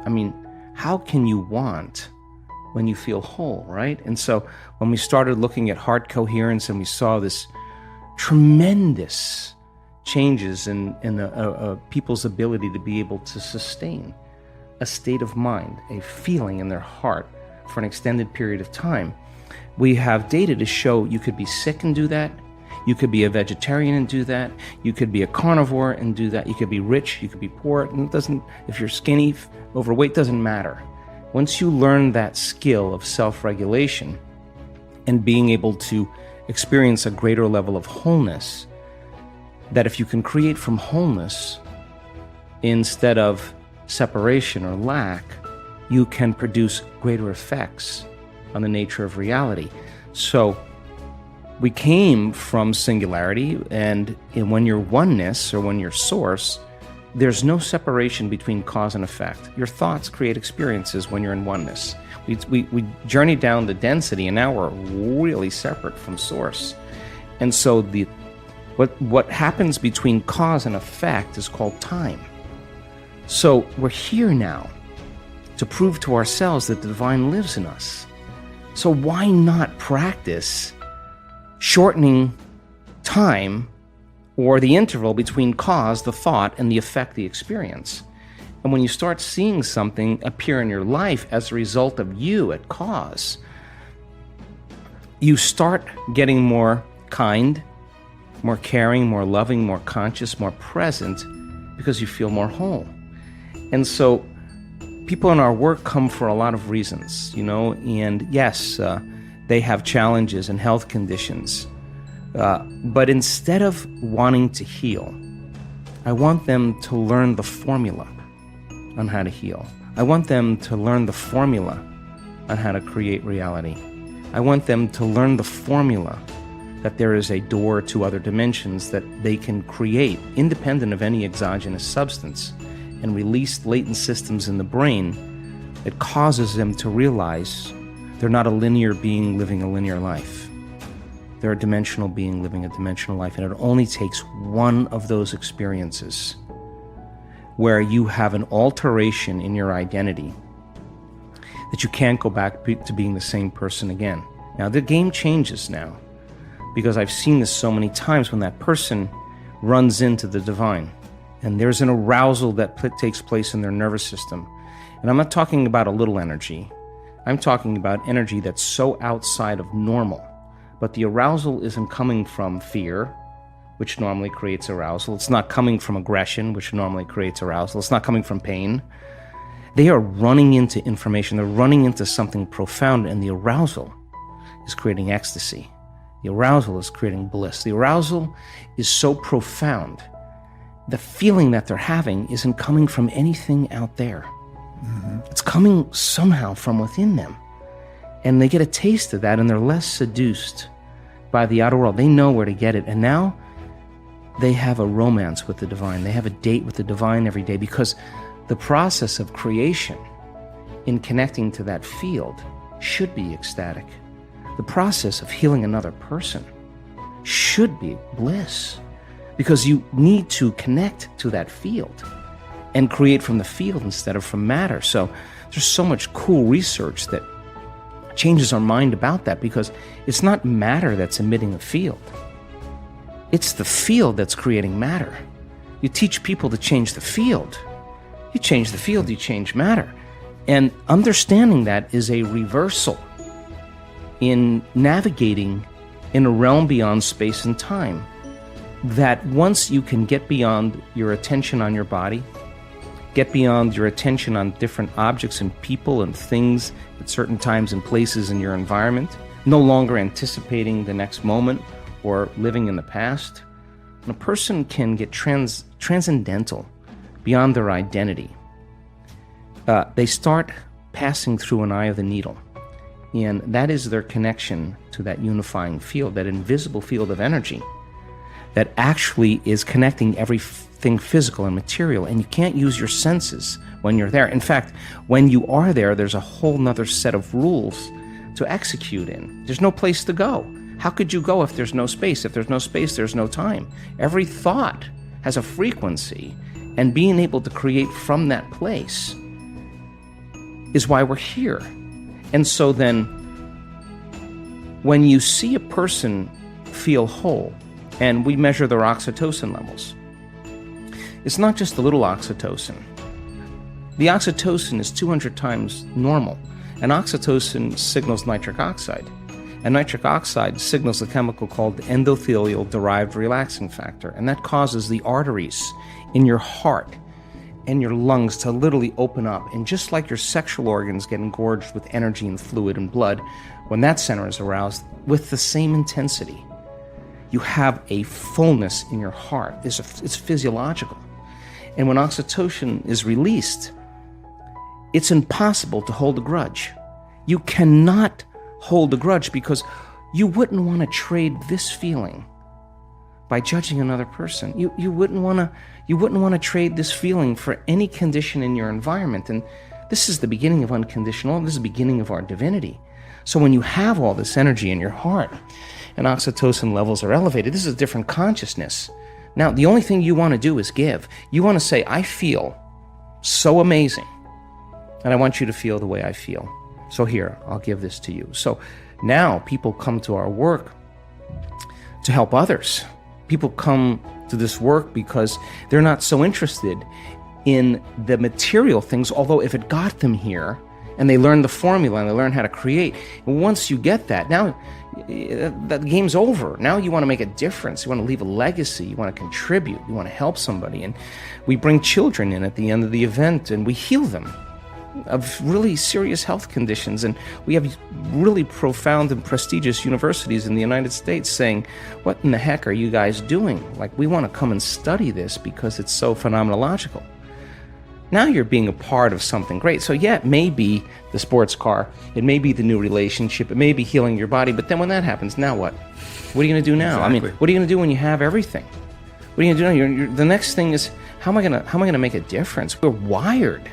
I mean, how can you want when you feel whole, right? And so when we started looking at heart coherence and we saw this tremendous changes in people's ability to be able to sustain a state of mind, a feeling in their heart for an extended period of time, we have data to show you could be sick and do that. You could be a vegetarian and do that. You could be a carnivore and do that. You could be rich, you could be poor. And it doesn't, if you're skinny, overweight, doesn't matter. Once you learn that skill of self-regulation and being able to experience a greater level of wholeness, that if you can create from wholeness instead of separation or lack, you can produce greater effects on the nature of reality. So we came from singularity, and when you're oneness or when you're source, there's no separation between cause and effect. Your thoughts create experiences when you're in oneness. We journeyed down the density, and now we're really separate from source. And so what happens between cause and effect is called time. So we're here now to prove to ourselves that the divine lives in us. So why not practice shortening time or the interval between cause, the thought, and the effect, the experience? And when you start seeing something appear in your life as a result of you at cause, you start getting more kind, more caring, more loving, more conscious, more present, because you feel more whole. And so people in our work come for a lot of reasons, and yes, they have challenges and health conditions. But instead of wanting to heal, I want them to learn the formula on how to heal. I want them to learn the formula on how to create reality. I want them to learn the formula that there is a door to other dimensions that they can create independent of any exogenous substance and release latent systems in the brain that causes them to realize they're not a linear being living a linear life. They're a dimensional being living a dimensional life, and it only takes one of those experiences where you have an alteration in your identity that you can't go back to being the same person again. Now, the game changes now, because I've seen this so many times when that person runs into the divine, and there's an arousal that takes place in their nervous system. And I'm not talking about a little energy. I'm talking about energy that's so outside of normal. But the arousal isn't coming from fear, which normally creates arousal. It's not coming from aggression, which normally creates arousal. It's not coming from pain. They are running into information. They're running into something profound, and the arousal is creating ecstasy. The arousal is creating bliss. The arousal is so profound. The feeling that they're having isn't coming from anything out there. Mm-hmm. It's coming somehow from within them. And they get a taste of that, and they're less seduced by the outer world. They know where to get it. And now they have a romance with the divine. They have a date with the divine every day, because the process of creation in connecting to that field should be ecstatic. The process of healing another person should be bliss, because you need to connect to that field and create from the field instead of from matter. So there's so much cool research that changes our mind about that, because it's not matter that's emitting a field. It's the field that's creating matter. You teach people to change the field. You change the field, you change matter. And understanding that is a reversal in navigating in a realm beyond space and time. That once you can get beyond your attention on your body, get beyond your attention on different objects and people and things at certain times and places in your environment, no longer anticipating the next moment or living in the past, when a person can get transcendental beyond their identity, they start passing through an eye of the needle. And that is their connection to that unifying field, that invisible field of energy that actually is connecting everything physical and material. And you can't use your senses when you're there. In fact, when you are there, there's a whole nother set of rules to execute in. There's no place to go. How could you go if there's no space? If there's no space, there's no time. Every thought has a frequency, and being able to create from that place is why we're here. And so then, when you see a person feel whole, and we measure their oxytocin levels, it's not just the little oxytocin. The oxytocin is 200 times normal, and oxytocin signals nitric oxide. And nitric oxide signals a chemical called endothelial-derived relaxing factor, and that causes the arteries in your heart and your lungs to literally open up. And just like your sexual organs get engorged with energy and fluid and blood, when that center is aroused, with the same intensity, you have a fullness in your heart. It's physiological. And when oxytocin is released, it's impossible to hold a grudge. You cannot hold a grudge because you wouldn't want to trade this feeling by judging another person. You wouldn't want to trade this feeling for any condition in your environment. And this is the beginning of unconditional love. This is the beginning of our divinity. So when you have all this energy in your heart and oxytocin levels are elevated, this is a different consciousness. Now, the only thing you want to do is give. You want to say, I feel so amazing, and I want you to feel the way I feel. So here, I'll give this to you. So now people come to our work to help others. People come to this work because they're not so interested in the material things, although if it got them here, and they learn the formula and they learn how to create, and once you get that, now that game's over. Now you want to make a difference. You want to leave a legacy. You want to contribute. You want to help somebody. And we bring children in at the end of the event, and we heal them of really serious health conditions. And we have really profound and prestigious universities in the United States saying, what in the heck are you guys doing? Like, we want to come and study this because it's so phenomenological. Now you're being a part of something great. So yeah, it may be the sports car, it may be the new relationship, it may be healing your body, but then when that happens, now what? What are you going to do now? Exactly. I mean, what are you going to do when you have everything? What are you going to do now? The next thing is, how am I going to make a difference? We're wired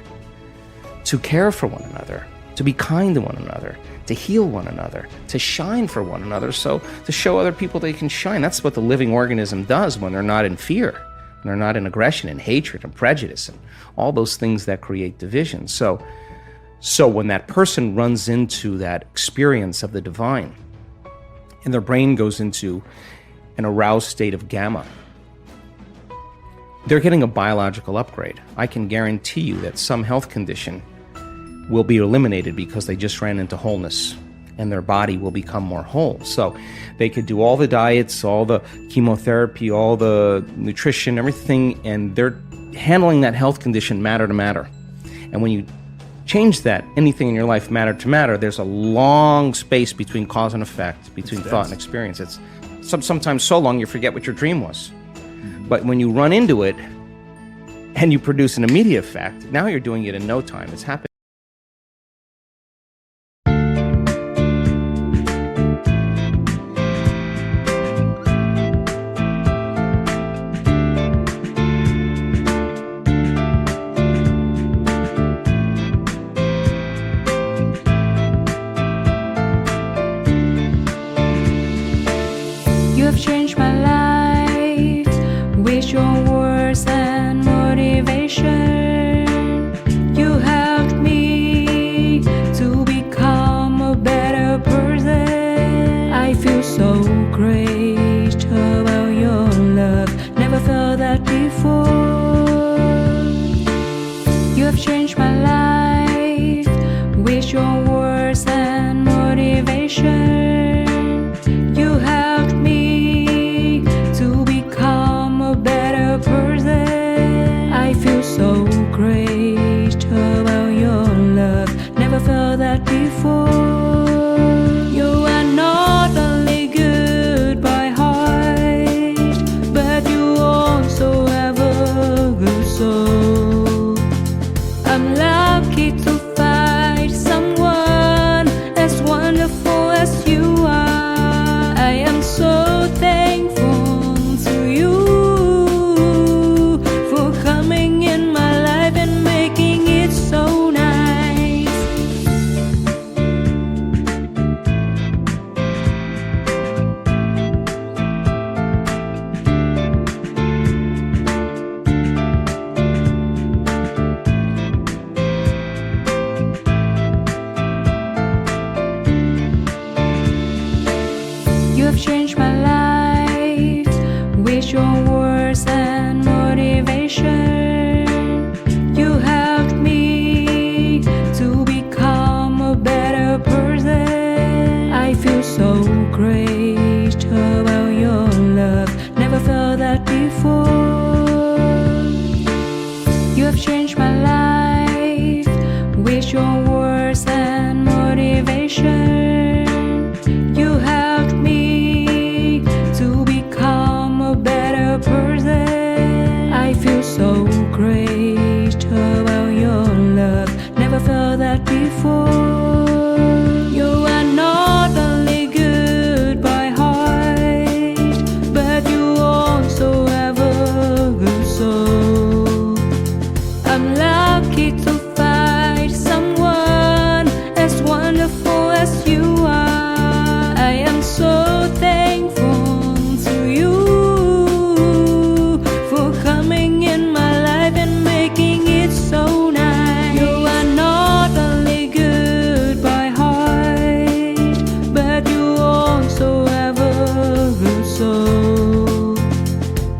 to care for one another, to be kind to one another, to heal one another, to shine for one another, so to show other people they can shine. That's what the living organism does when they're not in fear. They're not in aggression and hatred and prejudice and all those things that create division. So when that person runs into that experience of the divine and their brain goes into an aroused state of gamma, they're getting a biological upgrade. I can guarantee you that some health condition will be eliminated because they just ran into wholeness, and their body will become more whole. So they could do all the diets, all the chemotherapy, all the nutrition, everything, and they're handling that health condition matter to matter. And when you change that, anything in your life matter to matter, there's a long space between cause and effect, between thought and experience. It's sometimes so long you forget what your dream was. But when you run into it and you produce an immediate effect, now you're doing it in no time. It's happening. You have changed my life with your words and motivation. You helped me to become a better person. I feel so great about your love. Never felt that before. You have changed my life with your words and motivation. You helped me to become a better person. I feel so great about your love. Never felt that before. You are not only good by heart, but you also have a good soul. I'm lucky to find someone as wonderful as you are. I am so thankful to you for coming in my life and making it so nice. have changed my life with your words and motivation. You helped me to become a better person. I feel so great about your love. Never felt that before. You have changed my life with your words and motivation. You helped me to become a better person. I feel so great about your love. Never felt that before. You are not only good by heart, but you also have a good soul. I'm lucky to find someone as wonderful as you are. I am so thankful to you for coming in my life and making it so nice. You are not only good by heart, but you also have a good soul.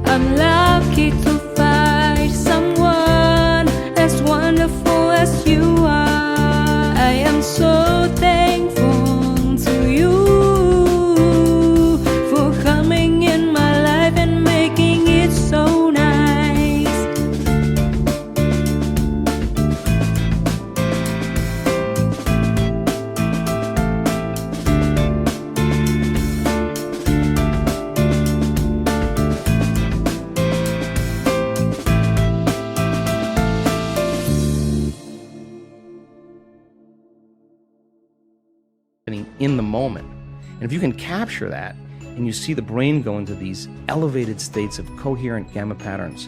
I'm lucky to find someone as wonderful as you are. I am so thankful to you for coming in my life and making it so nice. In the moment. And if you can capture that and you see the brain go into these elevated states of coherent gamma patterns,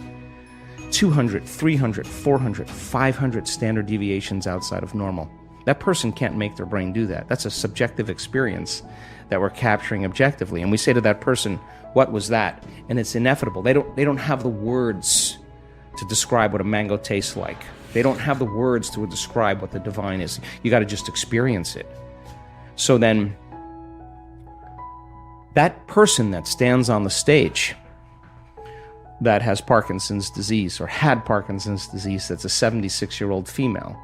200, 300, 400, 500 standard deviations outside of normal, that person can't make their brain do that. That's a subjective experience that we're capturing objectively. And we say to that person, what was that? And it's ineffable. They don't have the words to describe what a mango tastes like. They don't have the words to describe what the divine is. You got to just experience it. So then, that person that stands on the stage that has Parkinson's disease or had Parkinson's disease, that's a 76-year-old female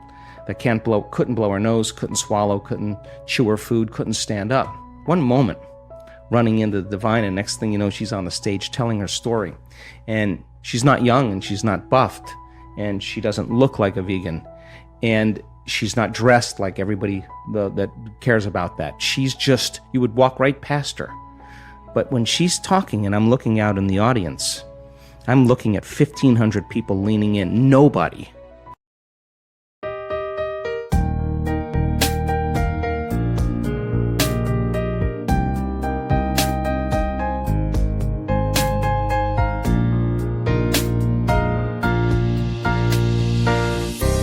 that couldn't blow her nose, couldn't swallow, couldn't chew her food, couldn't stand up. One moment, running into the divine, and next thing you know, she's on the stage telling her story. And she's not young, and she's not buffed, and she doesn't look like a vegan. And she's not dressed like everybody that cares about that. She's just, you would walk right past her. But when she's talking and I'm looking out in the audience, I'm looking at 1,500 people leaning in. Nobody.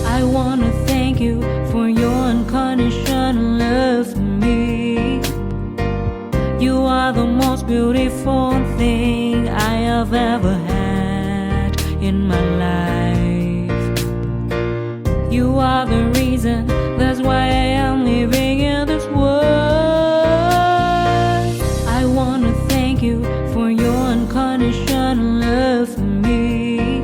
I wanna thank you for your unconditional love for me. You are the most beautiful thing I have ever had in my life. You are the reason, that's why I am living in this world. I wanna thank you for your unconditional love for me.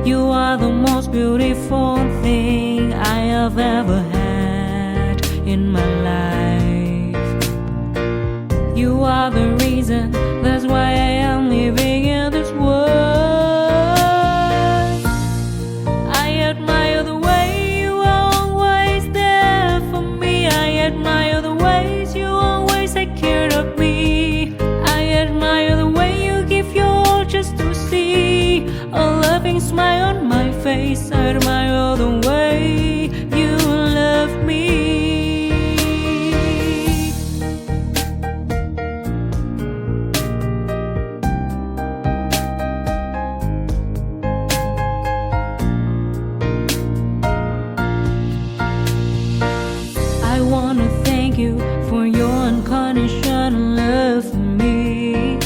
You are the most beautiful thing I have ever had in my life. You are the reason, that's why I am living in this world. I admire the way you are always there for me. I admire the ways you always take care of me. I admire the way you give your all just to see a loving smile on my face. I admire the way you love me. I wanna thank you for your unconditional love for me.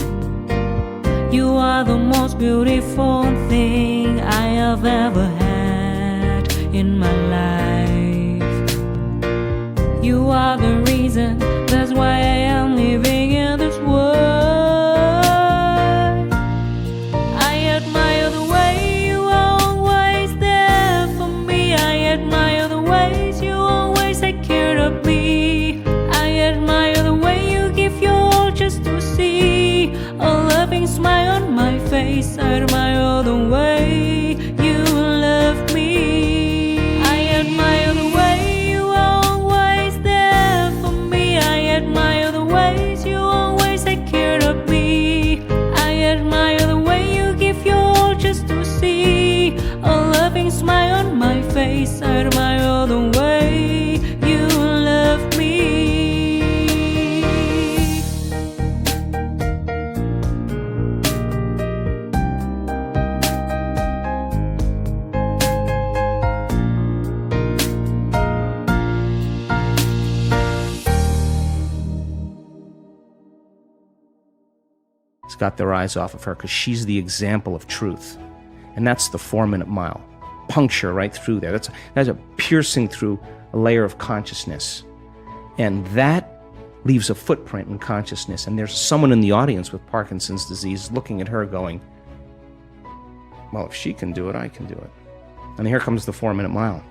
You are the most beautiful thing I have ever had in my life. You are the reason, that's why I am living in smile the way you love me. Got their eyes off of her because she's the example of truth. And that's the 4-minute mile. Puncture right through there. That's a piercing through a layer of consciousness. And that leaves a footprint in consciousness. And there's someone in the audience with Parkinson's disease looking at her going, well, if she can do it, I can do it. And here comes the 4-minute mile.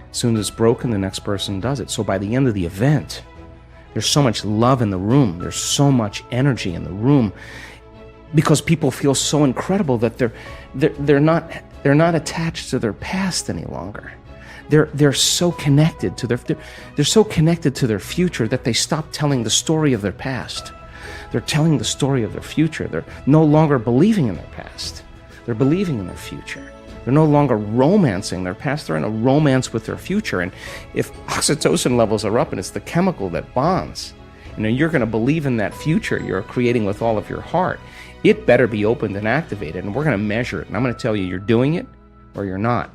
As soon as it's broken, the next person does it. So by the end of the event, there's so much love in the room. There's so much energy in the room because people feel so incredible that they're not attached to their past any longer. They're so connected to they're so connected to their future that they stop telling the story of their past. They're telling the story of their future. They're no longer believing in their past. They're believing in their future. They're no longer romancing their past. They're in a romance with their future. And if oxytocin levels are up and it's the chemical that bonds, you're going to believe in that future you're creating with all of your heart. It better be opened and activated, and we're going to measure it. And I'm going to tell you, you're doing it or you're not.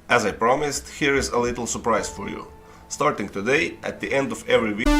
As I promised, here is a little surprise for you. Starting today, at the end of every video,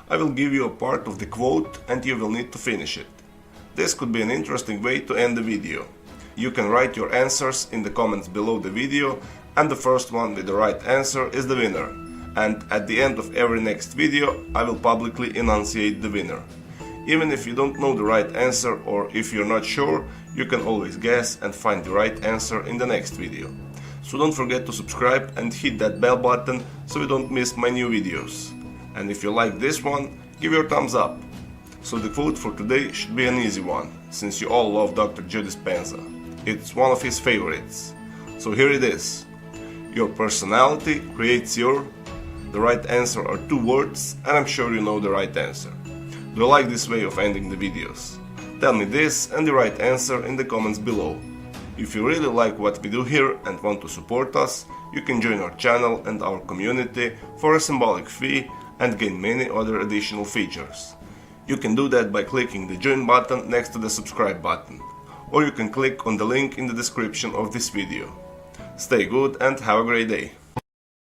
I will give you a part of the quote and you will need to finish it. This could be an interesting way to end the video. You can write your answers in the comments below the video, and the first one with the right answer is the winner. And at the end of every next video, I will publicly enunciate the winner. Even if you don't know the right answer, or if you're not sure, you can always guess and find the right answer in the next video. So don't forget to subscribe and hit that bell button so you don't miss my new videos. And if you like this one, give your thumbs up. So the quote for today should be an easy one, since you all love Dr. Joe Dispenza. It's one of his favorites. So here it is. Your personality creates your... The right answer are 2 words, and I'm sure you know the right answer. Do you like this way of ending the videos? Tell me this and the right answer in the comments below. If you really like what we do here and want to support us, you can join our channel and our community for a symbolic fee and gain many other additional features. You can do that by clicking the join button next to the subscribe button, or you can click on the link in the description of this video. Stay good and have a great day.